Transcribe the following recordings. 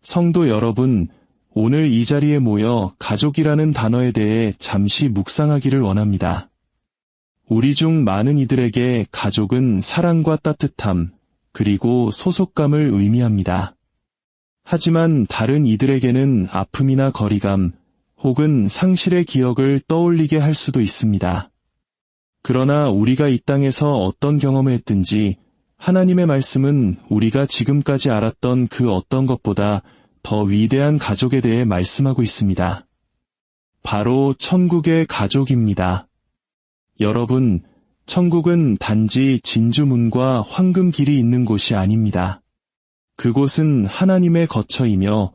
성도 여러분, 오늘 이 자리에 모여 가족이라는 단어에 대해 잠시 묵상하기를 원합니다. 우리 중 많은 이들에게 가족은 사랑과 따뜻함, 그리고 소속감을 의미합니다. 하지만 다른 이들에게는 아픔이나 거리감, 혹은 상실의 기억을 떠올리게 할 수도 있습니다. 그러나 우리가 이 땅에서 어떤 경험을 했든지 하나님의 말씀은 우리가 지금까지 알았던 그 어떤 것보다 더 위대한 가족에 대해 말씀하고 있습니다. 바로 천국의 가족입니다. 여러분, 천국은 단지 진주문과 황금길이 있는 곳이 아닙니다. 그곳은 하나님의 거처이며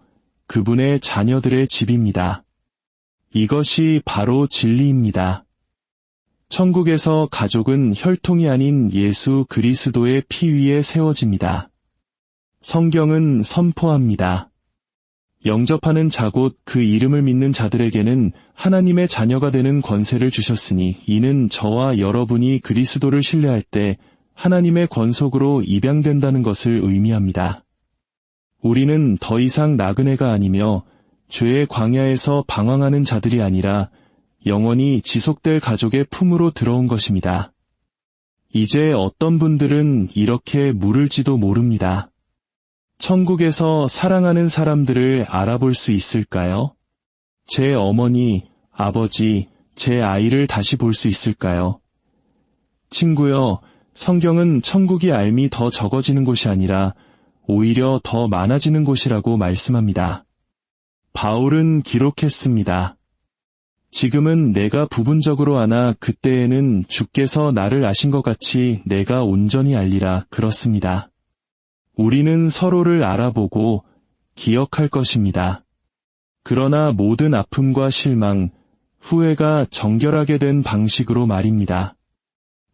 그분의 자녀들의 집입니다. 이것이 바로 진리입니다. 천국에서 가족은 혈통이 아닌 예수 그리스도의 피 위에 세워집니다. 성경은 선포합니다. 영접하는 자 곧 그 이름을 믿는 자들에게는 하나님의 자녀가 되는 권세를 주셨으니 이는 저와 여러분이 그리스도를 신뢰할 때 하나님의 권속으로 입양된다는 것을 의미합니다. 우리는 더 이상 나그네가 아니며 죄의 광야에서 방황하는 자들이 아니라 영원히 지속될 가족의 품으로 들어온 것입니다. 이제 어떤 분들은 이렇게 물을지도 모릅니다. 천국에서 사랑하는 사람들을 알아볼 수 있을까요? 제 어머니, 아버지, 제 아이를 다시 볼 수 있을까요? 친구여, 성경은 천국이 얄미 더 적어지는 곳이 아니라 오히려 더 많아지는 곳이라고 말씀합니다. 바울은 기록했습니다. 지금은 내가 부분적으로 아나 그때에는 주께서 나를 아신 것 같이 내가 온전히 알리라 그렇습니다. 우리는 서로를 알아보고 기억할 것입니다. 그러나 모든 아픔과 실망, 후회가 정결하게 된 방식으로 말입니다.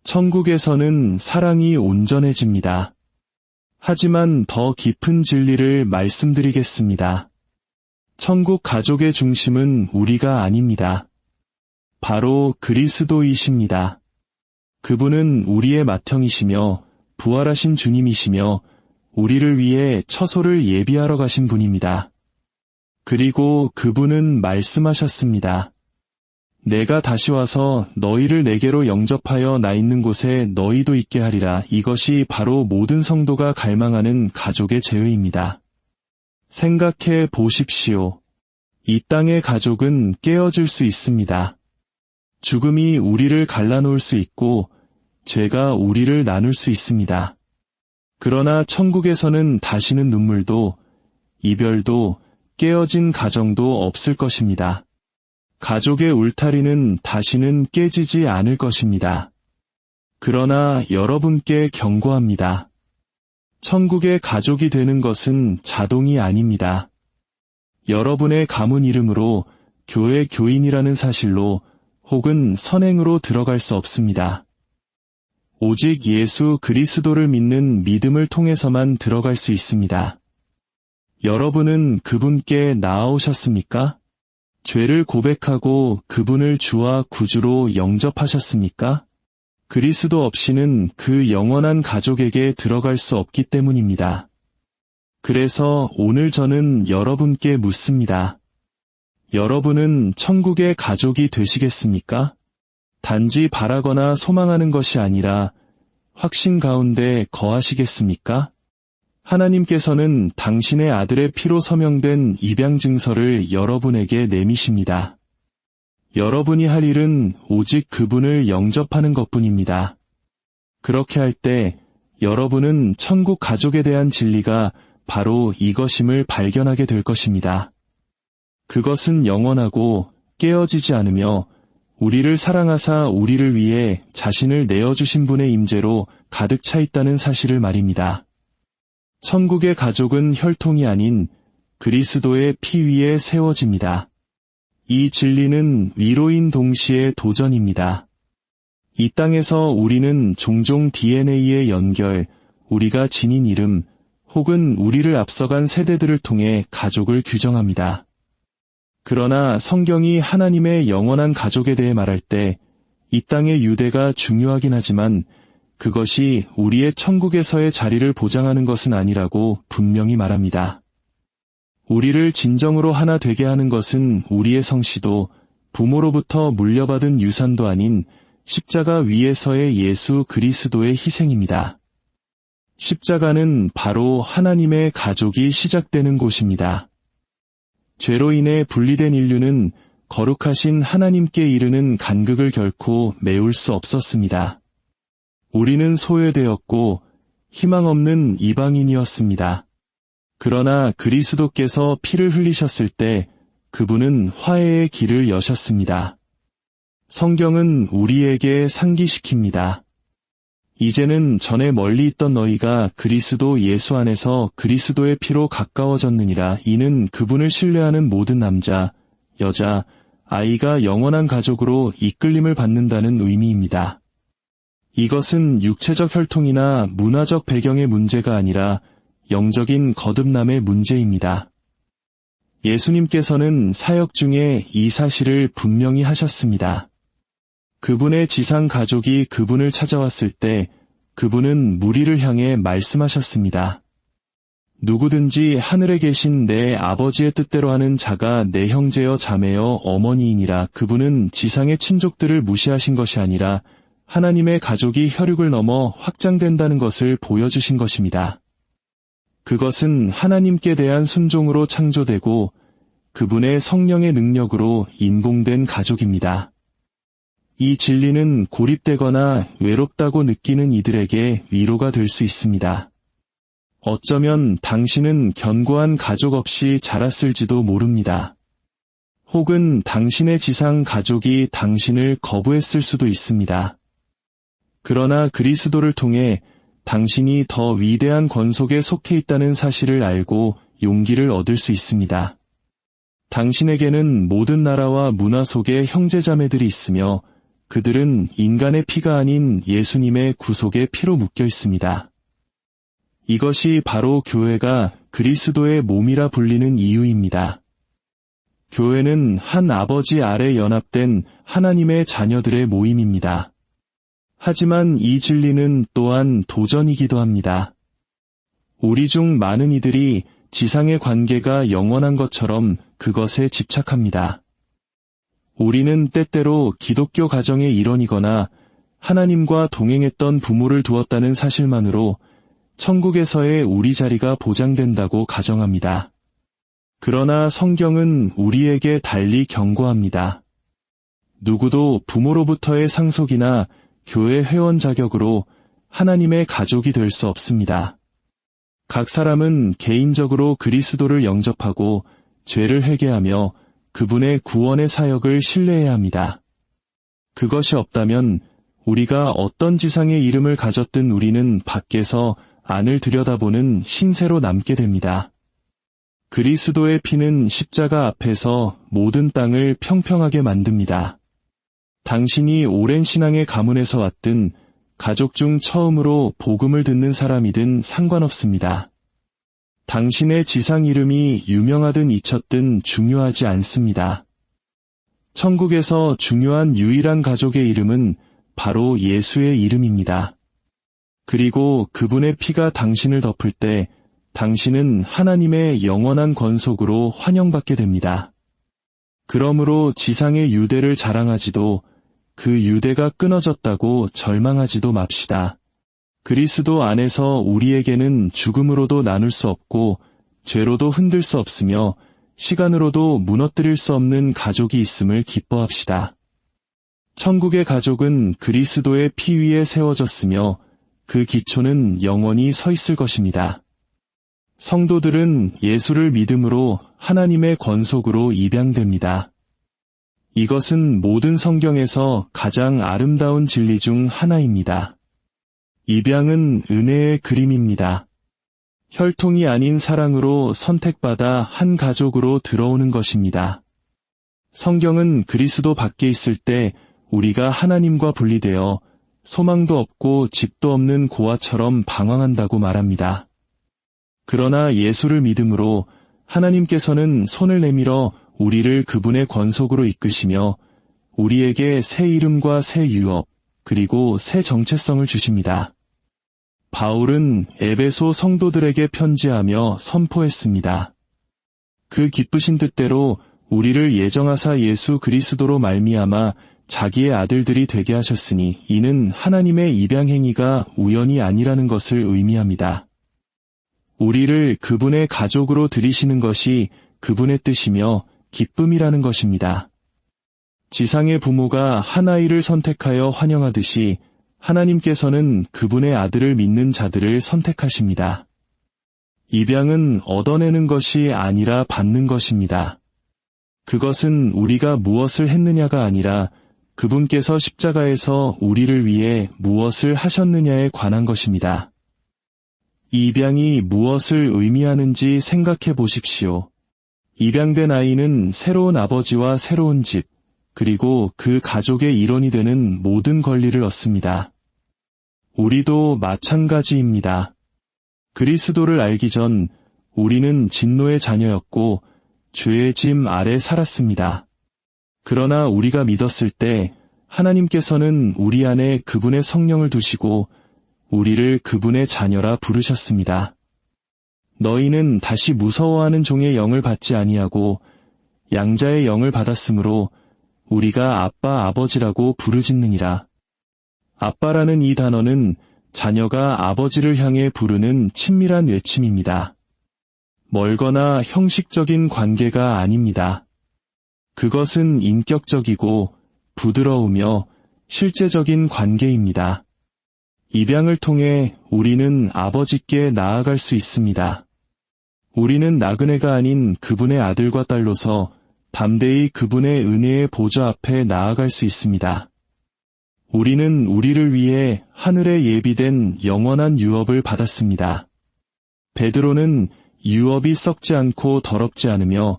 천국에서는 사랑이 온전해집니다. 하지만 더 깊은 진리를 말씀드리겠습니다. 천국 가족의 중심은 우리가 아닙니다. 바로 그리스도이십니다. 그분은 우리의 맏형이시며 부활하신 주님이시며 우리를 위해 처소를 예비하러 가신 분입니다. 그리고 그분은 말씀하셨습니다. 내가 다시 와서 너희를 내게로 영접하여 나 있는 곳에 너희도 있게 하리라. 이것이 바로 모든 성도가 갈망하는 가족의 제의입니다. 생각해 보십시오. 이 땅의 가족은 깨어질 수 있습니다. 죽음이 우리를 갈라놓을 수 있고 죄가 우리를 나눌 수 있습니다. 그러나 천국에서는 다시는 눈물도, 이별도, 깨어진 가정도 없을 것입니다. 가족의 울타리는 다시는 깨지지 않을 것입니다. 그러나 여러분께 경고합니다. 천국의 가족이 되는 것은 자동이 아닙니다. 여러분의 가문 이름으로 교회 교인이라는 사실로 혹은 선행으로 들어갈 수 없습니다. 오직 예수 그리스도를 믿는 믿음을 통해서만 들어갈 수 있습니다. 여러분은 그분께 나아오셨습니까? 죄를 고백하고 그분을 주와 구주로 영접하셨습니까? 그리스도 없이는 그 영원한 가족에게 들어갈 수 없기 때문입니다. 그래서 오늘 저는 여러분께 묻습니다. 여러분은 천국의 가족이 되시겠습니까? 단지 바라거나 소망하는 것이 아니라 확신 가운데 거하시겠습니까? 하나님께서는 당신의 아들의 피로 서명된 입양증서를 여러분에게 내미십니다. 여러분이 할 일은 오직 그분을 영접하는 것뿐입니다. 그렇게 할 때 여러분은 천국 가족에 대한 진리가 바로 이것임을 발견하게 될 것입니다. 그것은 영원하고 깨어지지 않으며 우리를 사랑하사 우리를 위해 자신을 내어주신 분의 임재로 가득 차 있다는 사실을 말입니다. 천국의 가족은 혈통이 아닌 그리스도의 피 위에 세워집니다. 이 진리는 위로인 동시에 도전입니다. 이 땅에서 우리는 종종 DNA의 연결, 우리가 지닌 이름, 혹은 우리를 앞서간 세대들을 통해 가족을 규정합니다. 그러나 성경이 하나님의 영원한 가족에 대해 말할 때 이 땅의 유대가 중요하긴 하지만 그것이 우리의 천국에서의 자리를 보장하는 것은 아니라고 분명히 말합니다. 우리를 진정으로 하나 되게 하는 것은 우리의 성씨도 부모로부터 물려받은 유산도 아닌 십자가 위에서의 예수 그리스도의 희생입니다. 십자가는 바로 하나님의 가족이 시작되는 곳입니다. 죄로 인해 분리된 인류는 거룩하신 하나님께 이르는 간극을 결코 메울 수 없었습니다. 우리는 소외되었고 희망 없는 이방인이었습니다. 그러나 그리스도께서 피를 흘리셨을 때 그분은 화해의 길을 여셨습니다. 성경은 우리에게 상기시킵니다. 이제는 전에 멀리 있던 너희가 그리스도 예수 안에서 그리스도의 피로 가까워졌느니라. 이는 그분을 신뢰하는 모든 남자, 여자, 아이가 영원한 가족으로 이끌림을 받는다는 의미입니다. 이것은 육체적 혈통이나 문화적 배경의 문제가 아니라 영적인 거듭남의 문제입니다. 예수님께서는 사역 중에 이 사실을 분명히 하셨습니다. 그분의 지상 가족이 그분을 찾아왔을 때 그분은 무리를 향해 말씀하셨습니다. 누구든지 하늘에 계신 내 아버지의 뜻대로 하는 자가 내 형제여 자매여 어머니이니라. 그분은 지상의 친족들을 무시하신 것이 아니라 하나님의 가족이 혈육을 넘어 확장된다는 것을 보여주신 것입니다. 그것은 하나님께 대한 순종으로 창조되고 그분의 성령의 능력으로 인봉된 가족입니다. 이 진리는 고립되거나 외롭다고 느끼는 이들에게 위로가 될 수 있습니다. 어쩌면 당신은 견고한 가족 없이 자랐을지도 모릅니다. 혹은 당신의 지상 가족이 당신을 거부했을 수도 있습니다. 그러나 그리스도를 통해 당신이 더 위대한 권속에 속해 있다는 사실을 알고 용기를 얻을 수 있습니다. 당신에게는 모든 나라와 문화 속에 형제자매들이 있으며 그들은 인간의 피가 아닌 예수님의 구속의 피로 묶여 있습니다. 이것이 바로 교회가 그리스도의 몸이라 불리는 이유입니다. 교회는 한 아버지 아래 연합된 하나님의 자녀들의 모임입니다. 하지만 이 진리는 또한 도전이기도 합니다. 우리 중 많은 이들이 지상의 관계가 영원한 것처럼 그것에 집착합니다. 우리는 때때로 기독교 가정의 일원이거나 하나님과 동행했던 부모를 두었다는 사실만으로 천국에서의 우리 자리가 보장된다고 가정합니다. 그러나 성경은 우리에게 달리 경고합니다. 누구도 부모로부터의 상속이나 교회 회원 자격으로 하나님의 가족이 될 수 없습니다. 각 사람은 개인적으로 그리스도를 영접하고 죄를 회개하며 그분의 구원의 사역을 신뢰해야 합니다. 그것이 없다면 우리가 어떤 지상의 이름을 가졌든 우리는 밖에서 안을 들여다보는 신세로 남게 됩니다. 그리스도의 피는 십자가 앞에서 모든 땅을 평평하게 만듭니다. 당신이 오랜 신앙의 가문에서 왔든 가족 중 처음으로 복음을 듣는 사람이든 상관없습니다. 당신의 지상 이름이 유명하든 잊혔든 중요하지 않습니다. 천국에서 중요한 유일한 가족의 이름은 바로 예수의 이름입니다. 그리고 그분의 피가 당신을 덮을 때 당신은 하나님의 영원한 권속으로 환영받게 됩니다. 그러므로 지상의 유대를 자랑하지도 그 유대가 끊어졌다고 절망하지도 맙시다. 그리스도 안에서 우리에게는 죽음으로도 나눌 수 없고 죄로도 흔들 수 없으며 시간으로도 무너뜨릴 수 없는 가족이 있음을 기뻐합시다. 천국의 가족은 그리스도의 피 위에 세워졌으며 그 기초는 영원히 서 있을 것입니다. 성도들은 예수를 믿음으로 하나님의 권속으로 입양됩니다. 이것은 모든 성경에서 가장 아름다운 진리 중 하나입니다. 입양은 은혜의 그림입니다. 혈통이 아닌 사랑으로 선택받아 한 가족으로 들어오는 것입니다. 성경은 그리스도 밖에 있을 때 우리가 하나님과 분리되어 소망도 없고 집도 없는 고아처럼 방황한다고 말합니다. 그러나 예수를 믿음으로 하나님께서는 손을 내밀어 우리를 그분의 권속으로 이끄시며 우리에게 새 이름과 새 유업, 그리고 새 정체성을 주십니다. 바울은 에베소 성도들에게 편지하며 선포했습니다. 그 기쁘신 뜻대로 우리를 예정하사 예수 그리스도로 말미암아 자기의 아들들이 되게 하셨으니 이는 하나님의 입양행위가 우연이 아니라는 것을 의미합니다. 우리를 그분의 가족으로 들이시는 것이 그분의 뜻이며 기쁨이라는 것입니다. 지상의 부모가 한 아이를 선택하여 환영하듯이 하나님께서는 그분의 아들을 믿는 자들을 선택하십니다. 입양은 얻어내는 것이 아니라 받는 것입니다. 그것은 우리가 무엇을 했느냐가 아니라 그분께서 십자가에서 우리를 위해 무엇을 하셨느냐에 관한 것입니다. 입양이 무엇을 의미하는지 생각해 보십시오. 입양된 아이는 새로운 아버지와 새로운 집, 그리고 그 가족의 일원이 되는 모든 권리를 얻습니다. 우리도 마찬가지입니다. 그리스도를 알기 전 우리는 진노의 자녀였고 죄의 짐 아래 살았습니다. 그러나 우리가 믿었을 때 하나님께서는 우리 안에 그분의 성령을 두시고 우리를 그분의 자녀라 부르셨습니다. 너희는 다시 무서워하는 종의 영을 받지 아니하고 양자의 영을 받았으므로 우리가 아빠 아버지라고 부르짖느니라. 아빠라는 이 단어는 자녀가 아버지를 향해 부르는 친밀한 외침입니다. 멀거나 형식적인 관계가 아닙니다. 그것은 인격적이고 부드러우며 실제적인 관계입니다. 입양을 통해 우리는 아버지께 나아갈 수 있습니다. 우리는 나그네가 아닌 그분의 아들과 딸로서 담대히 그분의 은혜의 보좌 앞에 나아갈 수 있습니다. 우리는 우리를 위해 하늘에 예비된 영원한 유업을 받았습니다. 베드로는 유업이 썩지 않고 더럽지 않으며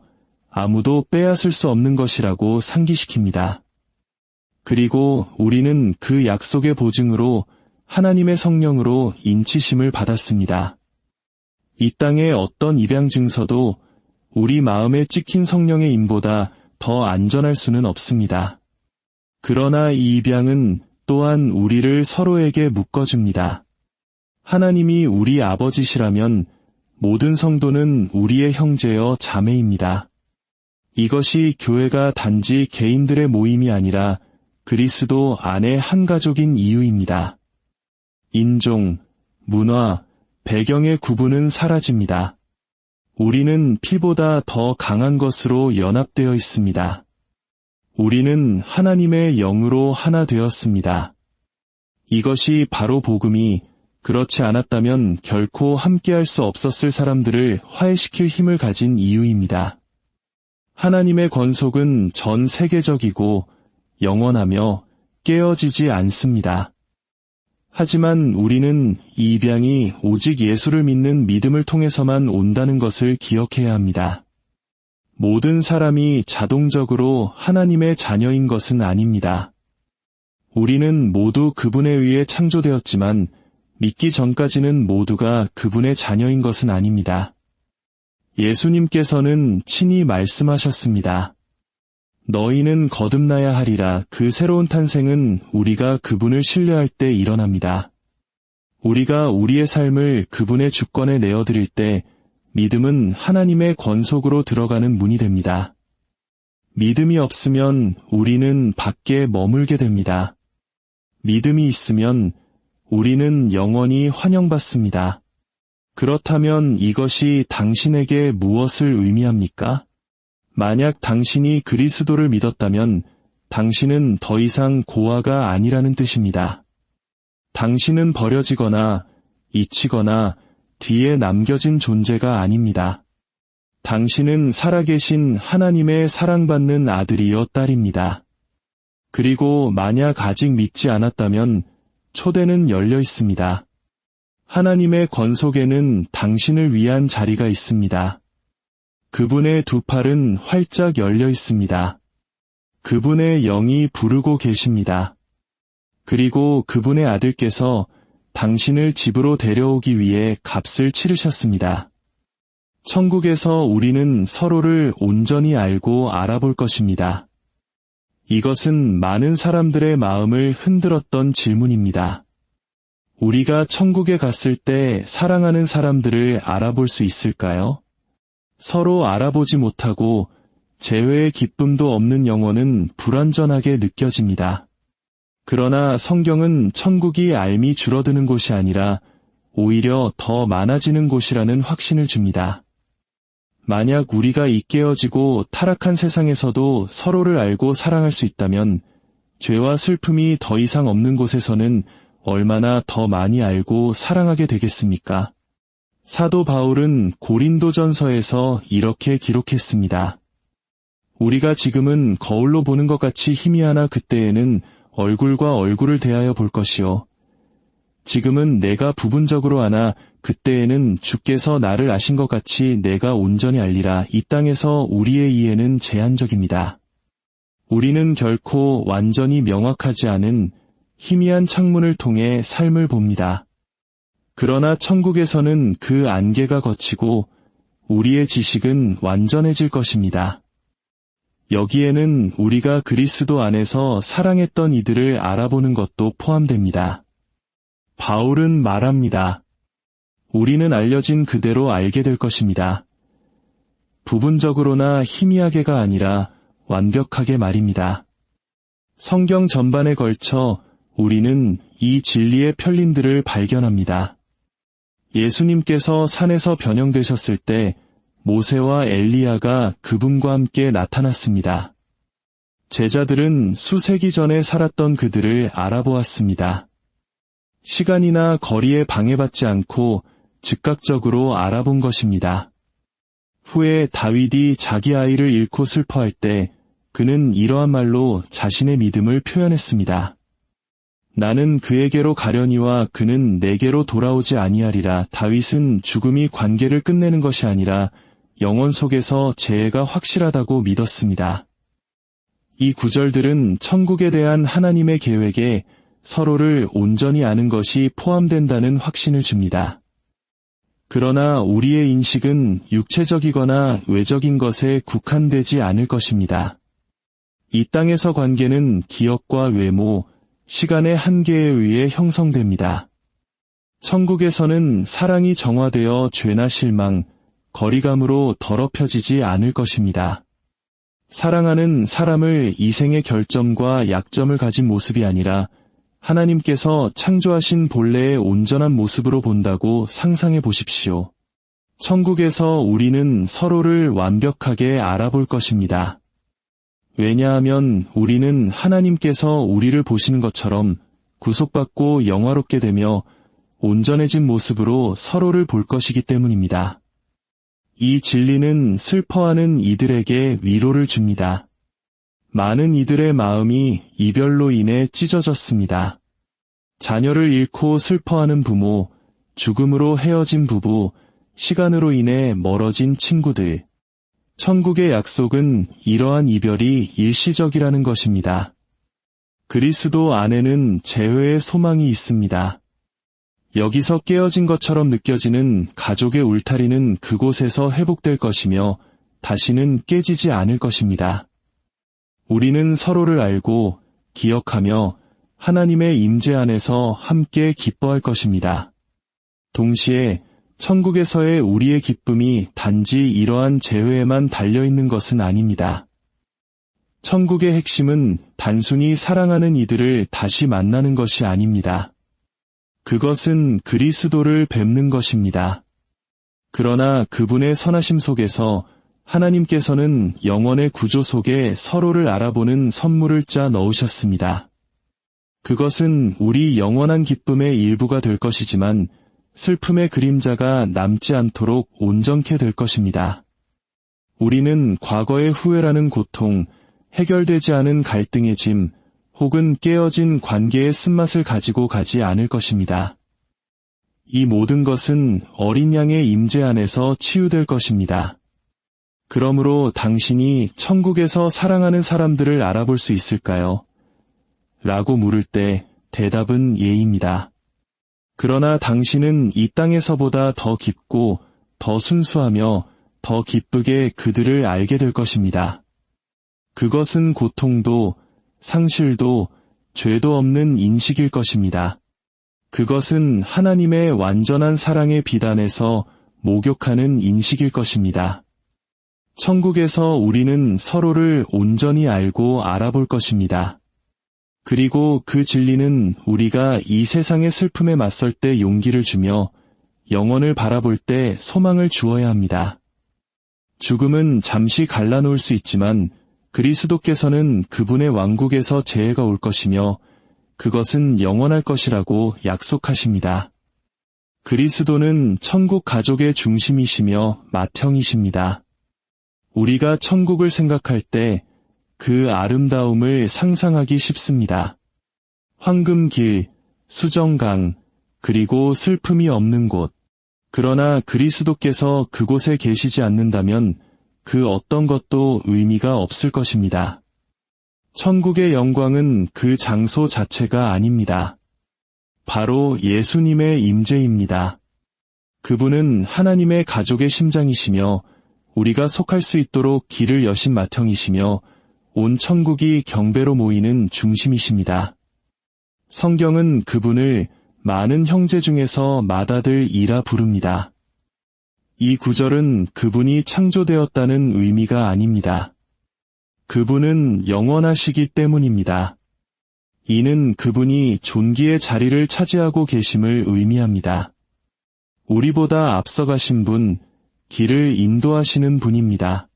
아무도 빼앗을 수 없는 것이라고 상기시킵니다. 그리고 우리는 그 약속의 보증으로 하나님의 성령으로 인치심을 받았습니다. 이 땅의 어떤 입양 증서도 우리 마음에 찍힌 성령의 임보다 더 안전할 수는 없습니다. 그러나 이 입양은 또한 우리를 서로에게 묶어줍니다. 하나님이 우리 아버지시라면 모든 성도는 우리의 형제여 자매입니다. 이것이 교회가 단지 개인들의 모임이 아니라 그리스도 안의 한 가족인 이유입니다. 인종, 문화, 배경의 구분은 사라집니다. 우리는 피보다 더 강한 것으로 연합되어 있습니다. 우리는 하나님의 영으로 하나 되었습니다. 이것이 바로 복음이 그렇지 않았다면 결코 함께할 수 없었을 사람들을 화해시킬 힘을 가진 이유입니다. 하나님의 권속은 전 세계적이고 영원하며 깨어지지 않습니다. 하지만 우리는 이 입양이 오직 예수를 믿는 믿음을 통해서만 온다는 것을 기억해야 합니다. 모든 사람이 자동적으로 하나님의 자녀인 것은 아닙니다. 우리는 모두 그분에 의해 창조되었지만 믿기 전까지는 모두가 그분의 자녀인 것은 아닙니다. 예수님께서는 친히 말씀하셨습니다. 너희는 거듭나야 하리라. 그 새로운 탄생은 우리가 그분을 신뢰할 때 일어납니다. 우리가 우리의 삶을 그분의 주권에 내어드릴 때 믿음은 하나님의 권속으로 들어가는 문이 됩니다. 믿음이 없으면 우리는 밖에 머물게 됩니다. 믿음이 있으면 우리는 영원히 환영받습니다. 그렇다면 이것이 당신에게 무엇을 의미합니까? 만약 당신이 그리스도를 믿었다면 당신은 더 이상 고아가 아니라는 뜻입니다. 당신은 버려지거나 잊히거나 뒤에 남겨진 존재가 아닙니다. 당신은 살아계신 하나님의 사랑받는 아들이여 딸입니다. 그리고 만약 아직 믿지 않았다면 초대는 열려 있습니다. 하나님의 권속에는 당신을 위한 자리가 있습니다. 그분의 두 팔은 활짝 열려 있습니다. 그분의 영이 부르고 계십니다. 그리고 그분의 아들께서 당신을 집으로 데려오기 위해 값을 치르셨습니다. 천국에서 우리는 서로를 온전히 알고 알아볼 것입니다. 이것은 많은 사람들의 마음을 흔들었던 질문입니다. 우리가 천국에 갔을 때 사랑하는 사람들을 알아볼 수 있을까요? 서로 알아보지 못하고 재회의 기쁨도 없는 영혼은 불완전하게 느껴집니다. 그러나 성경은 천국이 알미 줄어드는 곳이 아니라 오히려 더 많아지는 곳이라는 확신을 줍니다. 만약 우리가 이 깨어지고 타락한 세상에서도 서로를 알고 사랑할 수 있다면 죄와 슬픔이 더 이상 없는 곳에서는 얼마나 더 많이 알고 사랑하게 되겠습니까? 사도 바울은 고린도전서에서 이렇게 기록했습니다. 우리가 지금은 거울로 보는 것 같이 희미하나 그때에는 얼굴과 얼굴을 대하여 볼 것이요. 지금은 내가 부분적으로 아나 그때에는 주께서 나를 아신 것 같이 내가 온전히 알리라. 이 땅에서 우리의 이해는 제한적입니다. 우리는 결코 완전히 명확하지 않은 희미한 창문을 통해 삶을 봅니다. 그러나 천국에서는 그 안개가 걷히고 우리의 지식은 완전해질 것입니다. 여기에는 우리가 그리스도 안에서 사랑했던 이들을 알아보는 것도 포함됩니다. 바울은 말합니다. 우리는 알려진 그대로 알게 될 것입니다. 부분적으로나 희미하게가 아니라 완벽하게 말입니다. 성경 전반에 걸쳐 우리는 이 진리의 편린들을 발견합니다. 예수님께서 산에서 변형되셨을 때 모세와 엘리야가 그분과 함께 나타났습니다. 제자들은 수세기 전에 살았던 그들을 알아보았습니다. 시간이나 거리에 방해받지 않고 즉각적으로 알아본 것입니다. 후에 다윗이 자기 아이를 잃고 슬퍼할 때 그는 이러한 말로 자신의 믿음을 표현했습니다. 나는 그에게로 가려니와 그는 내게로 돌아오지 아니하리라. 다윗은 죽음이 관계를 끝내는 것이 아니라 영혼 속에서 재해가 확실하다고 믿었습니다. 이 구절들은 천국에 대한 하나님의 계획에 서로를 온전히 아는 것이 포함된다는 확신을 줍니다. 그러나 우리의 인식은 육체적이거나 외적인 것에 국한되지 않을 것입니다. 이 땅에서 관계는 기억과 외모, 시간의 한계에 의해 형성됩니다. 천국에서는 사랑이 정화되어 죄나 실망, 거리감으로 더럽혀지지 않을 것입니다. 사랑하는 사람을 이생의 결점과 약점을 가진 모습이 아니라 하나님께서 창조하신 본래의 온전한 모습으로 본다고 상상해 보십시오. 천국에서 우리는 서로를 완벽하게 알아볼 것입니다. 왜냐하면 우리는 하나님께서 우리를 보시는 것처럼 구속받고 영화롭게 되며 온전해진 모습으로 서로를 볼 것이기 때문입니다. 이 진리는 슬퍼하는 이들에게 위로를 줍니다. 많은 이들의 마음이 이별로 인해 찢어졌습니다. 자녀를 잃고 슬퍼하는 부모, 죽음으로 헤어진 부부, 시간으로 인해 멀어진 친구들. 천국의 약속은 이러한 이별이 일시적이라는 것입니다. 그리스도 안에는 재회의 소망이 있습니다. 여기서 깨어진 것처럼 느껴지는 가족의 울타리는 그곳에서 회복될 것이며 다시는 깨지지 않을 것입니다. 우리는 서로를 알고 기억하며 하나님의 임재 안에서 함께 기뻐할 것입니다. 동시에 천국에서의 우리의 기쁨이 단지 이러한 재회에만 달려있는 것은 아닙니다. 천국의 핵심은 단순히 사랑하는 이들을 다시 만나는 것이 아닙니다. 그것은 그리스도를 뵙는 것입니다. 그러나 그분의 선하심 속에서 하나님께서는 영원의 구조 속에 서로를 알아보는 선물을 짜 넣으셨습니다. 그것은 우리 영원한 기쁨의 일부가 될 것이지만 슬픔의 그림자가 남지 않도록 온전케 될 것입니다. 우리는 과거의 후회라는 고통, 해결되지 않은 갈등의 짐, 혹은 깨어진 관계의 쓴맛을 가지고 가지 않을 것입니다. 이 모든 것은 어린 양의 임재 안에서 치유될 것입니다. 그러므로 당신이 천국에서 사랑하는 사람들을 알아볼 수 있을까요? 라고 물을 때 대답은 예입니다. 그러나 당신은 이 땅에서보다 더 깊고 더 순수하며 더 기쁘게 그들을 알게 될 것입니다. 그것은 고통도 상실도 죄도 없는 인식일 것입니다. 그것은 하나님의 완전한 사랑의 빛 안에서 목욕하는 인식일 것입니다. 천국에서 우리는 서로를 온전히 알고 알아볼 것입니다. 그리고 그 진리는 우리가 이 세상의 슬픔에 맞설 때 용기를 주며 영원을 바라볼 때 소망을 주어야 합니다. 죽음은 잠시 갈라놓을 수 있지만 그리스도께서는 그분의 왕국에서 재해가 올 것이며 그것은 영원할 것이라고 약속하십니다. 그리스도는 천국 가족의 중심이시며 맏형이십니다. 우리가 천국을 생각할 때 그 아름다움을 상상하기 쉽습니다. 황금길, 수정강, 그리고 슬픔이 없는 곳. 그러나 그리스도께서 그곳에 계시지 않는다면 그 어떤 것도 의미가 없을 것입니다. 천국의 영광은 그 장소 자체가 아닙니다. 바로 예수님의 임재입니다. 그분은 하나님의 가족의 심장이시며 우리가 속할 수 있도록 길을 여신 맏형이시며 온 천국이 경배로 모이는 중심이십니다. 성경은 그분을 많은 형제 중에서 맏아들이라 부릅니다. 이 구절은 그분이 창조되었다는 의미가 아닙니다. 그분은 영원하시기 때문입니다. 이는 그분이 존귀의 자리를 차지하고 계심을 의미합니다. 우리보다 앞서가신 분, 길을 인도하시는 분입니다.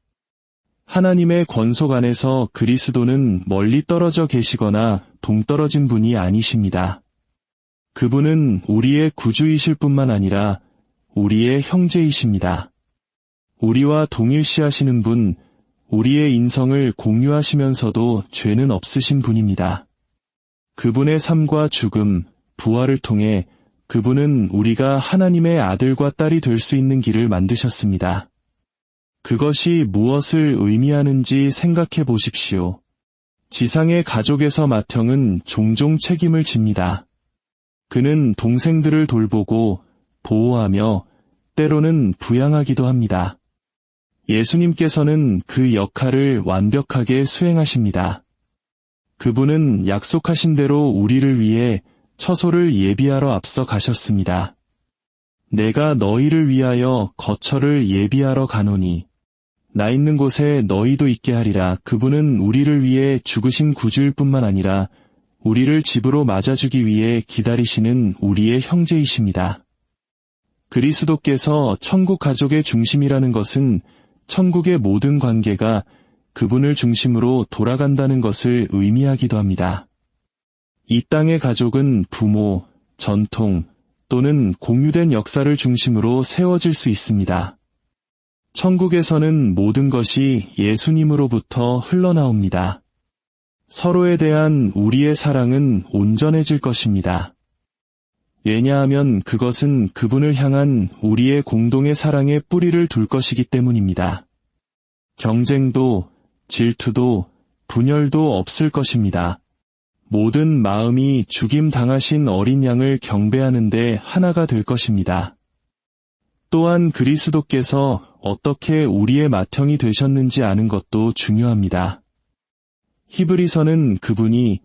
하나님의 권속 안에서 그리스도는 멀리 떨어져 계시거나 동떨어진 분이 아니십니다. 그분은 우리의 구주이실 뿐만 아니라 우리의 형제이십니다. 우리와 동일시하시는 분, 우리의 인성을 공유하시면서도 죄는 없으신 분입니다. 그분의 삶과 죽음, 부활을 통해 그분은 우리가 하나님의 아들과 딸이 될 수 있는 길을 만드셨습니다. 그것이 무엇을 의미하는지 생각해 보십시오. 지상의 가족에서 맏형은 종종 책임을 집니다. 그는 동생들을 돌보고 보호하며 때로는 부양하기도 합니다. 예수님께서는 그 역할을 완벽하게 수행하십니다. 그분은 약속하신 대로 우리를 위해 처소를 예비하러 앞서 가셨습니다. 내가 너희를 위하여 거처를 예비하러 가노니 나 있는 곳에 너희도 있게 하리라. 그분은 우리를 위해 죽으신 구주일 뿐만 아니라 우리를 집으로 맞아주기 위해 기다리시는 우리의 형제이십니다. 그리스도께서 천국 가족의 중심이라는 것은 천국의 모든 관계가 그분을 중심으로 돌아간다는 것을 의미하기도 합니다. 이 땅의 가족은 부모, 전통 또는 공유된 역사를 중심으로 세워질 수 있습니다. 천국에서는 모든 것이 예수님으로부터 흘러나옵니다. 서로에 대한 우리의 사랑은 온전해질 것입니다. 왜냐하면 그것은 그분을 향한 우리의 공동의 사랑에 뿌리를 둘 것이기 때문입니다. 경쟁도, 질투도, 분열도 없을 것입니다. 모든 마음이 죽임 당하신 어린 양을 경배하는데 하나가 될 것입니다. 또한 그리스도께서 어떻게 우리의 맏형이 되셨는지 아는 것도 중요합니다. 히브리서는 그분이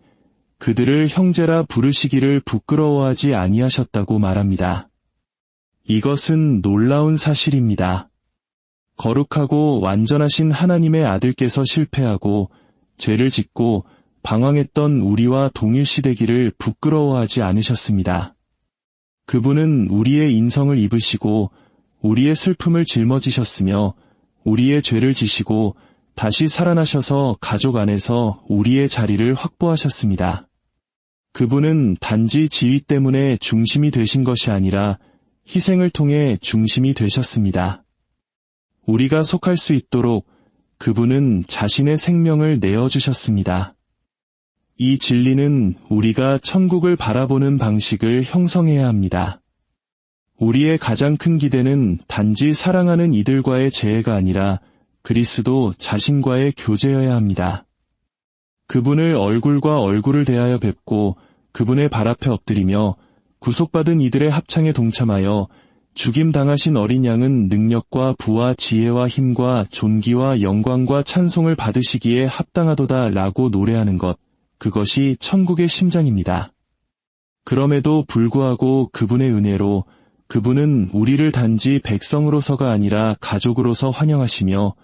그들을 형제라 부르시기를 부끄러워하지 아니하셨다고 말합니다. 이것은 놀라운 사실입니다. 거룩하고 완전하신 하나님의 아들께서 실패하고 죄를 짓고 방황했던 우리와 동일시되기를 부끄러워하지 않으셨습니다. 그분은 우리의 인성을 입으시고 우리의 슬픔을 짊어지셨으며 우리의 죄를 지시고 다시 살아나셔서 가족 안에서 우리의 자리를 확보하셨습니다. 그분은 단지 지위 때문에 중심이 되신 것이 아니라 희생을 통해 중심이 되셨습니다. 우리가 속할 수 있도록 그분은 자신의 생명을 내어주셨습니다. 이 진리는 우리가 천국을 바라보는 방식을 형성해야 합니다. 우리의 가장 큰 기대는 단지 사랑하는 이들과의 재해가 아니라 그리스도 자신과의 교제여야 합니다. 그분을 얼굴과 얼굴을 대하여 뵙고 그분의 발 앞에 엎드리며 구속받은 이들의 합창에 동참하여 죽임당하신 어린 양은 능력과 부와 지혜와 힘과 존귀와 영광과 찬송을 받으시기에 합당하도다 라고 노래하는 것, 그것이 천국의 심장입니다. 그럼에도 불구하고 그분의 은혜로 그분은 우리를 단지 백성으로서가 아니라 가족으로서 환영하시며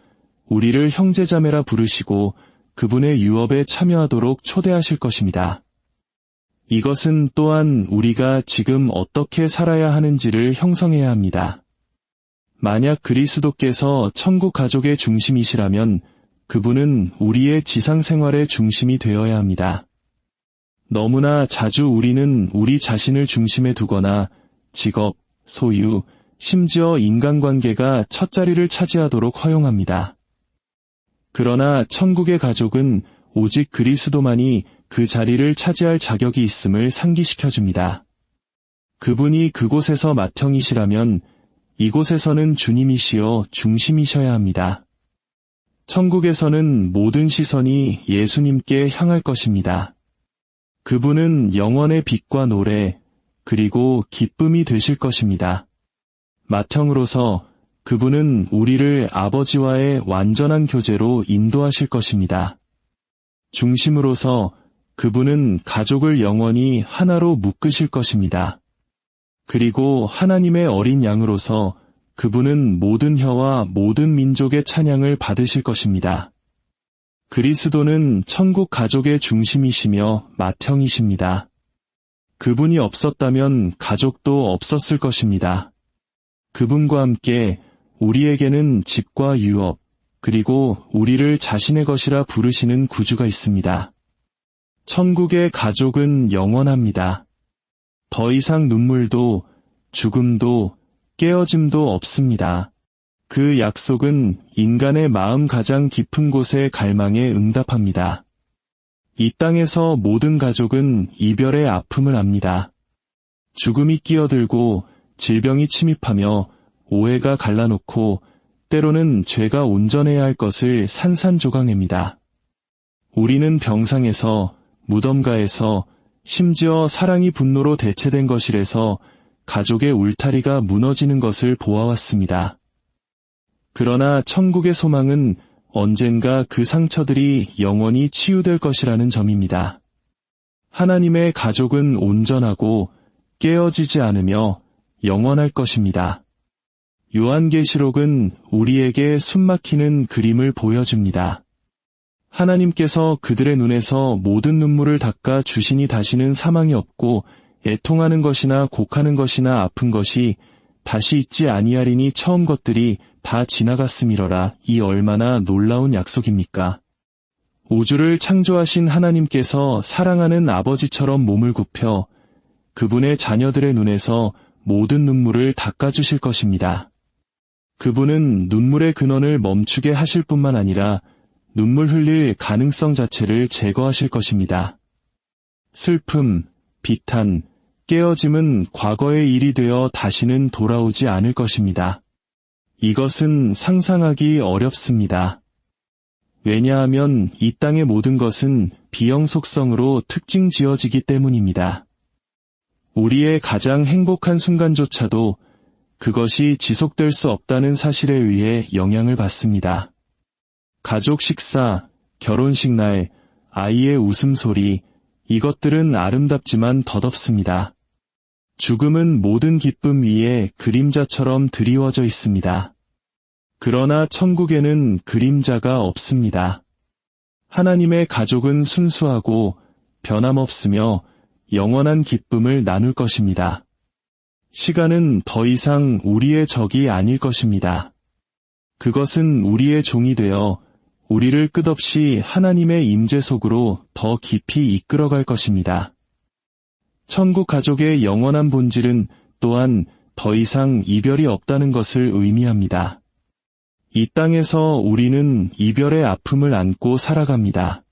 우리를 형제자매라 부르시고 그분의 유업에 참여하도록 초대하실 것입니다. 이것은 또한 우리가 지금 어떻게 살아야 하는지를 형성해야 합니다. 만약 그리스도께서 천국 가족의 중심이시라면 그분은 우리의 지상생활의 중심이 되어야 합니다. 너무나 자주 우리는 우리 자신을 중심에 두거나 직업, 소유, 심지어 인간관계가 첫 자리를 차지하도록 허용합니다. 그러나 천국의 가족은 오직 그리스도만이 그 자리를 차지할 자격이 있음을 상기시켜줍니다. 그분이 그곳에서 맏형이시라면 이곳에서는 주님이시여 중심이셔야 합니다. 천국에서는 모든 시선이 예수님께 향할 것입니다. 그분은 영원의 빛과 노래, 그리고 기쁨이 되실 것입니다. 맏형으로서 그분은 우리를 아버지와의 완전한 교제로 인도하실 것입니다. 중심으로서 그분은 가족을 영원히 하나로 묶으실 것입니다. 그리고 하나님의 어린 양으로서 그분은 모든 혀와 모든 민족의 찬양을 받으실 것입니다. 그리스도는 천국 가족의 중심이시며 맏형이십니다. 그분이 없었다면 가족도 없었을 것입니다. 그분과 함께 우리에게는 집과 유업, 그리고 우리를 자신의 것이라 부르시는 구주가 있습니다. 천국의 가족은 영원합니다. 더 이상 눈물도, 죽음도, 깨어짐도 없습니다. 그 약속은 인간의 마음 가장 깊은 곳의 갈망에 응답합니다. 이 땅에서 모든 가족은 이별의 아픔을 압니다. 죽음이 끼어들고 질병이 침입하며 오해가 갈라놓고 때로는 죄가 온전해야 할 것을 산산조각냅니다. 우리는 병상에서, 무덤가에서, 심지어 사랑이 분노로 대체된 것이라서 가족의 울타리가 무너지는 것을 보아왔습니다. 그러나 천국의 소망은 언젠가 그 상처들이 영원히 치유될 것이라는 점입니다. 하나님의 가족은 온전하고 깨어지지 않으며 영원할 것입니다. 요한계시록은 우리에게 숨막히는 그림을 보여줍니다. 하나님께서 그들의 눈에서 모든 눈물을 닦아 주시니 다시는 사망이 없고 애통하는 것이나 곡하는 것이나 아픈 것이 다시 있지 아니하리니 처음 것들이 다 지나갔음이러라. 이 얼마나 놀라운 약속입니까? 우주를 창조하신 하나님께서 사랑하는 아버지처럼 몸을 굽혀 그분의 자녀들의 눈에서 모든 눈물을 닦아주실 것입니다. 그분은 눈물의 근원을 멈추게 하실 뿐만 아니라 눈물 흘릴 가능성 자체를 제거하실 것입니다. 슬픔, 비탄, 깨어짐은 과거의 일이 되어 다시는 돌아오지 않을 것입니다. 이것은 상상하기 어렵습니다. 왜냐하면 이 땅의 모든 것은 비영 속성으로 특징 지어지기 때문입니다. 우리의 가장 행복한 순간조차도 그것이 지속될 수 없다는 사실에 의해 영향을 받습니다. 가족 식사, 결혼식 날, 아이의 웃음소리, 이것들은 아름답지만 덧없습니다. 죽음은 모든 기쁨 위에 그림자처럼 드리워져 있습니다. 그러나 천국에는 그림자가 없습니다. 하나님의 가족은 순수하고 변함없으며 영원한 기쁨을 나눌 것입니다. 시간은 더 이상 우리의 적이 아닐 것입니다. 그것은 우리의 종이 되어 우리를 끝없이 하나님의 임재 속으로 더 깊이 이끌어갈 것입니다. 천국 가족의 영원한 본질은 또한 더 이상 이별이 없다는 것을 의미합니다. 이 땅에서 우리는 이별의 아픔을 안고 살아갑니다.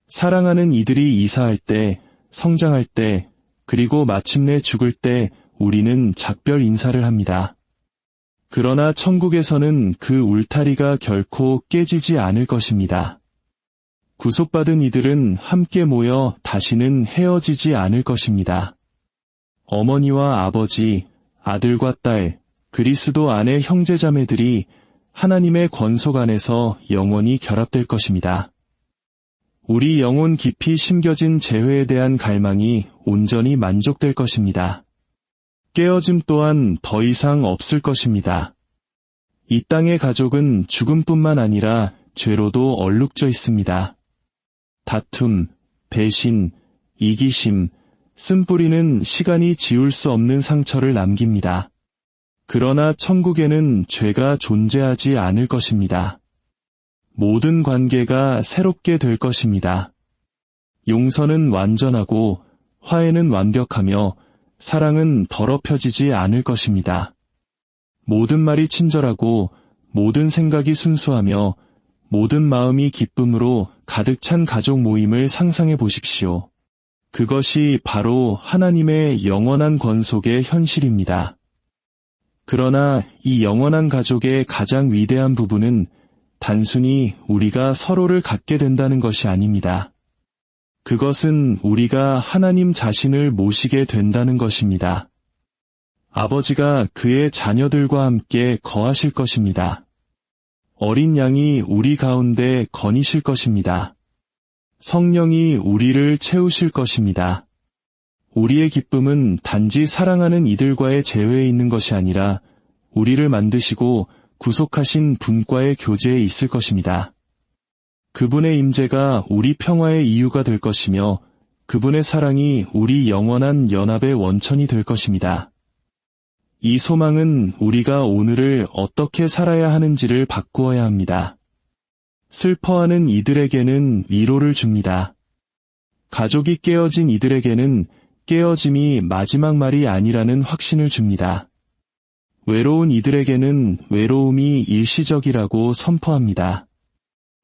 사랑하는 이들이 이사할 때, 성장할 때, 그리고 마침내 죽을 때 우리는 작별 인사를 합니다. 그러나 천국에서는 그 울타리가 결코 깨지지 않을 것입니다. 구속받은 이들은 함께 모여 다시는 헤어지지 않을 것입니다. 어머니와 아버지, 아들과 딸, 그리스도 안의 형제자매들이 하나님의 권속 안에서 영원히 결합될 것입니다. 우리 영혼 깊이 심겨진 재회에 대한 갈망이 온전히 만족될 것입니다. 깨어짐 또한 더 이상 없을 것입니다. 이 땅의 가족은 죽음뿐만 아니라 죄로도 얼룩져 있습니다. 다툼, 배신, 이기심, 쓴뿌리는 시간이 지울 수 없는 상처를 남깁니다. 그러나 천국에는 죄가 존재하지 않을 것입니다. 모든 관계가 새롭게 될 것입니다. 용서는 완전하고 화해는 완벽하며 사랑은 더럽혀지지 않을 것입니다. 모든 말이 친절하고 모든 생각이 순수하며 모든 마음이 기쁨으로 가득 찬 가족 모임을 상상해 보십시오. 그것이 바로 하나님의 영원한 권속의 현실입니다. 그러나 이 영원한 가족의 가장 위대한 부분은 단순히 우리가 서로를 갖게 된다는 것이 아닙니다. 그것은 우리가 하나님 자신을 모시게 된다는 것입니다. 아버지가 그의 자녀들과 함께 거하실 것입니다. 어린 양이 우리 가운데 거니실 것입니다. 성령이 우리를 채우실 것입니다. 우리의 기쁨은 단지 사랑하는 이들과의 재회에 있는 것이 아니라 우리를 만드시고 구속하신 분과의 교제에 있을 것입니다. 그분의 임재가 우리 평화의 이유가 될 것이며 그분의 사랑이 우리 영원한 연합의 원천이 될 것입니다. 이 소망은 우리가 오늘을 어떻게 살아야 하는지를 바꾸어야 합니다. 슬퍼하는 이들에게는 위로를 줍니다. 가족이 깨어진 이들에게는 깨어짐이 마지막 말이 아니라는 확신을 줍니다. 외로운 이들에게는 외로움이 일시적이라고 선포합니다.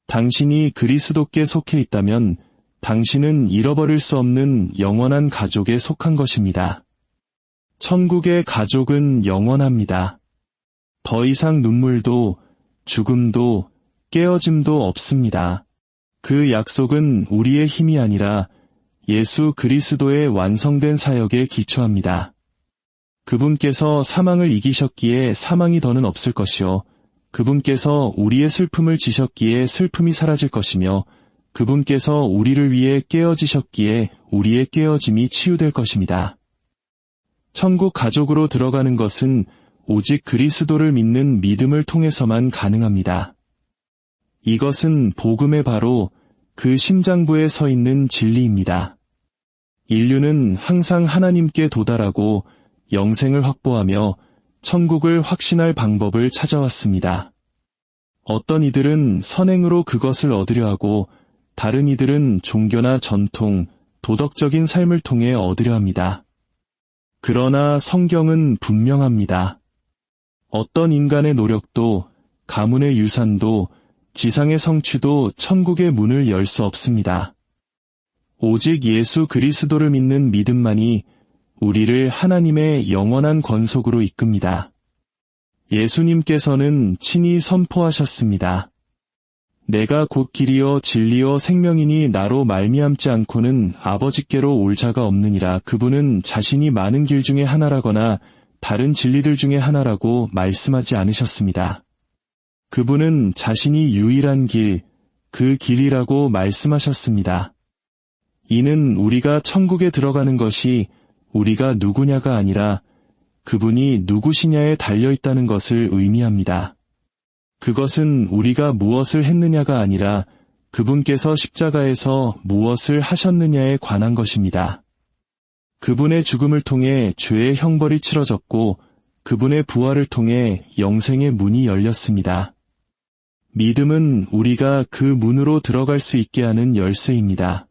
당신이 그리스도께 속해 있다면 당신은 잃어버릴 수 없는 영원한 가족에 속한 것입니다. 천국의 가족은 영원합니다. 더 이상 눈물도 죽음도 깨어짐도 없습니다. 그 약속은 우리의 힘이 아니라 예수 그리스도의 완성된 사역에 기초합니다. 그분께서 사망을 이기셨기에 사망이 더는 없을 것이요. 그분께서 우리의 슬픔을 지셨기에 슬픔이 사라질 것이며 그분께서 우리를 위해 깨어지셨기에 우리의 깨어짐이 치유될 것입니다. 천국 가족으로 들어가는 것은 오직 그리스도를 믿는 믿음을 통해서만 가능합니다. 이것은 복음의 바로 그 심장부에 서 있는 진리입니다. 인류는 항상 하나님께 도달하고 영생을 확보하며 천국을 확신할 방법을 찾아왔습니다. 어떤 이들은 선행으로 그것을 얻으려 하고 다른 이들은 종교나 전통, 도덕적인 삶을 통해 얻으려 합니다. 그러나 성경은 분명합니다. 어떤 인간의 노력도, 가문의 유산도, 지상의 성취도 천국의 문을 열 수 없습니다. 오직 예수 그리스도를 믿는 믿음만이 우리를 하나님의 영원한 권속으로 이끕니다. 예수님께서는 친히 선포하셨습니다. 내가 곧 길이요 진리요 생명이니 나로 말미암지 않고는 아버지께로 올 자가 없느니라. 그분은 자신이 많은 길 중에 하나라거나 다른 진리들 중에 하나라고 말씀하지 않으셨습니다. 그분은 자신이 유일한 길, 그 길이라고 말씀하셨습니다. 이는 우리가 천국에 들어가는 것이 우리가 누구냐가 아니라 그분이 누구시냐에 달려있다는 것을 의미합니다. 그것은 우리가 무엇을 했느냐가 아니라 그분께서 십자가에서 무엇을 하셨느냐에 관한 것입니다. 그분의 죽음을 통해 죄의 형벌이 치러졌고 그분의 부활을 통해 영생의 문이 열렸습니다. 믿음은 우리가 그 문으로 들어갈 수 있게 하는 열쇠입니다.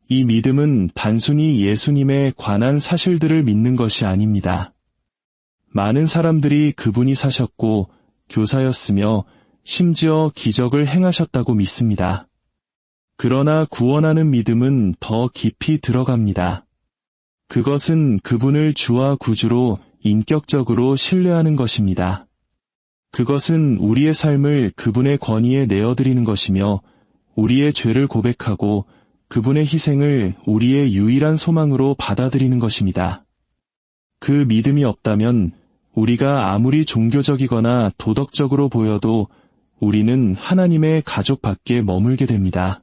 이 믿음은 단순히 예수님에 관한 사실들을 믿는 것이 아닙니다. 많은 사람들이 그분이 사셨고 교사였으며 심지어 기적을 행하셨다고 믿습니다. 그러나 구원하는 믿음은 더 깊이 들어갑니다. 그것은 그분을 주와 구주로 인격적으로 신뢰하는 것입니다. 그것은 우리의 삶을 그분의 권위에 내어드리는 것이며 우리의 죄를 고백하고 그분의 희생을 우리의 유일한 소망으로 받아들이는 것입니다. 그 믿음이 없다면 우리가 아무리 종교적이거나 도덕적으로 보여도 우리는 하나님의 가족 밖에 머물게 됩니다.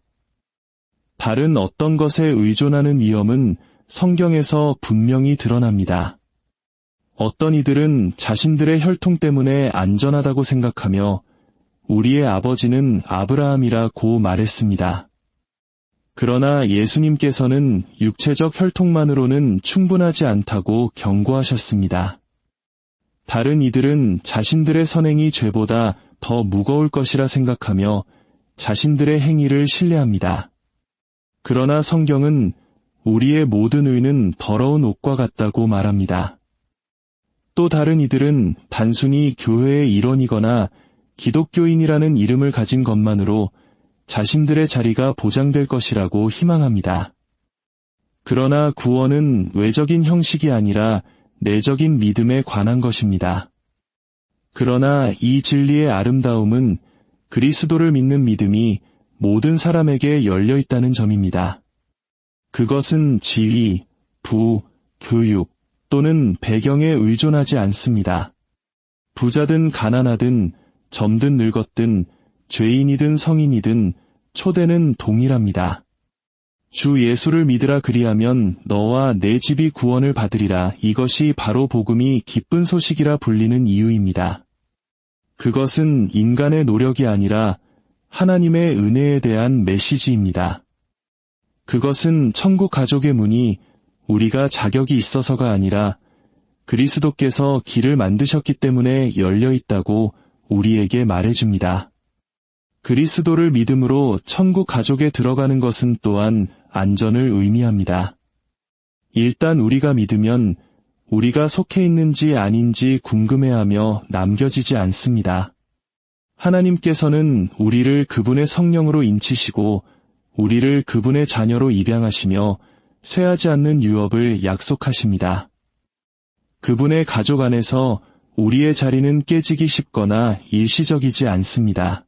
다른 어떤 것에 의존하는 위험은 성경에서 분명히 드러납니다. 어떤 이들은 자신들의 혈통 때문에 안전하다고 생각하며 우리의 아버지는 아브라함이라고 말했습니다. 그러나 예수님께서는 육체적 혈통만으로는 충분하지 않다고 경고하셨습니다. 다른 이들은 자신들의 선행이 죄보다 더 무거울 것이라 생각하며 자신들의 행위를 신뢰합니다. 그러나 성경은 우리의 모든 의는 더러운 옷과 같다고 말합니다. 또 다른 이들은 단순히 교회의 일원이거나 기독교인이라는 이름을 가진 것만으로 자신들의 자리가 보장될 것이라고 희망합니다. 그러나 구원은 외적인 형식이 아니라 내적인 믿음에 관한 것입니다. 그러나 이 진리의 아름다움은 그리스도를 믿는 믿음이 모든 사람에게 열려 있다는 점입니다. 그것은 지위, 부, 교육 또는 배경에 의존하지 않습니다. 부자든 가난하든 젊든 늙었든 죄인이든 성인이든 초대는 동일합니다. 주 예수를 믿으라 그리하면 너와 내 집이 구원을 받으리라. 이것이 바로 복음이 기쁜 소식이라 불리는 이유입니다. 그것은 인간의 노력이 아니라 하나님의 은혜에 대한 메시지입니다. 그것은 천국 가족의 문이 우리가 자격이 있어서가 아니라 그리스도께서 길을 만드셨기 때문에 열려 있다고 우리에게 말해줍니다. 그리스도를 믿음으로 천국 가족에 들어가는 것은 또한 안전을 의미합니다. 일단 우리가 믿으면 우리가 속해 있는지 아닌지 궁금해하며 남겨지지 않습니다. 하나님께서는 우리를 그분의 성령으로 인치시고 우리를 그분의 자녀로 입양하시며 쇠하지 않는 유업을 약속하십니다. 그분의 가족 안에서 우리의 자리는 깨지기 쉽거나 일시적이지 않습니다.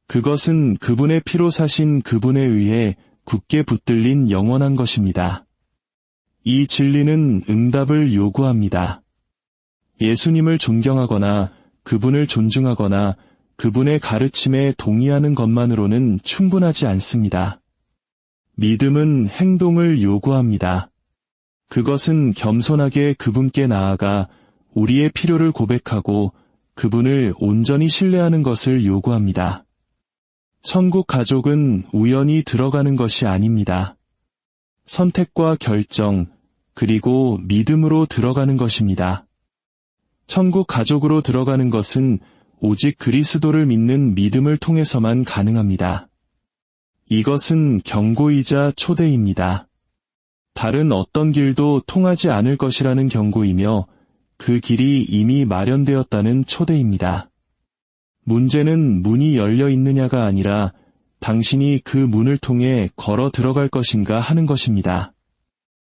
그것은 그분의 피로 사신 그분에 의해 굳게 붙들린 영원한 것입니다. 이 진리는 응답을 요구합니다. 예수님을 존경하거나 그분을 존중하거나 그분의 가르침에 동의하는 것만으로는 충분하지 않습니다. 믿음은 행동을 요구합니다. 그것은 겸손하게 그분께 나아가 우리의 필요를 고백하고 그분을 온전히 신뢰하는 것을 요구합니다. 천국 가족은 우연히 들어가는 것이 아닙니다. 선택과 결정, 그리고 믿음으로 들어가는 것입니다. 천국 가족으로 들어가는 것은 오직 그리스도를 믿는 믿음을 통해서만 가능합니다. 이것은 경고이자 초대입니다. 다른 어떤 길도 통하지 않을 것이라는 경고이며 그 길이 이미 마련되었다는 초대입니다. 문제는 문이 열려 있느냐가 아니라 당신이 그 문을 통해 걸어 들어갈 것인가 하는 것입니다.